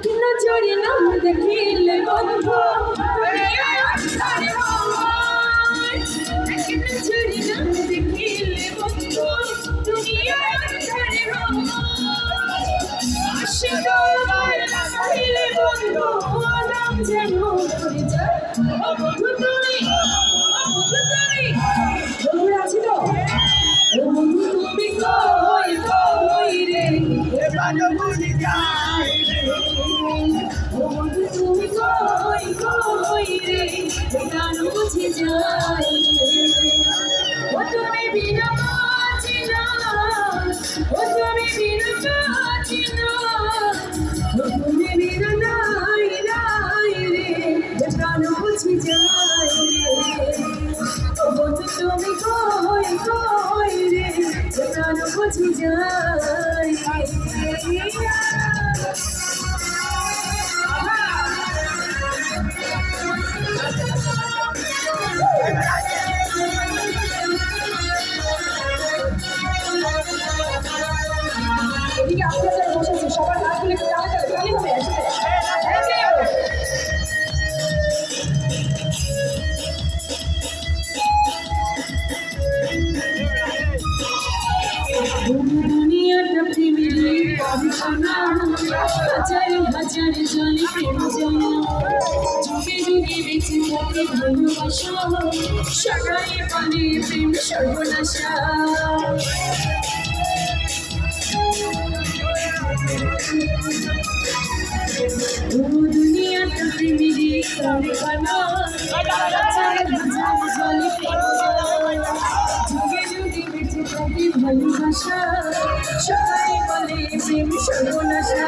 কিনা চড়ি নাম দেখিলে বন্ধু কিনা চড়ি নাম দেখিলে বন্ধু দুনিয়া ছাড়ে আসলে বন্ধু নাম যেন ভুলে যায় বন্ধু তুমি বন্ধুরা আছি তো বন্ধু তুমি কই কই রে প্রাণ ভুলে যায় বন্ধু তুমি কই কই রে প্রাণ বুঝে যায় ও তুমি বিনা বাঁচি না ও তুমি বিনা বাঁচি না ও তুমি বিনা নাই নাই রে প্রাণ বুঝে যায় ও বন্ধু তুমি কই কই রে প্রাণ বুঝে যায় এদিকে আপনাদের বসেছে সবার হাতগুলো একটু টানা টানা টানি হবে দুনিয়াটা প্রেমের গবেষণা হাজার হাজার জলে প্রেম জানা যুগে যুগে বেঁচে থাকে ভালোবাসা সবাই বলে প্রেম সর্বনাশা দুনিয়াটা প্রেমের গবেষণা হাজার হাজার জলে প্রেম জানা যুগে যুগে বেঁচে থাকে ভালোবাসা সবাই বলে প্রেম সর্বনাশা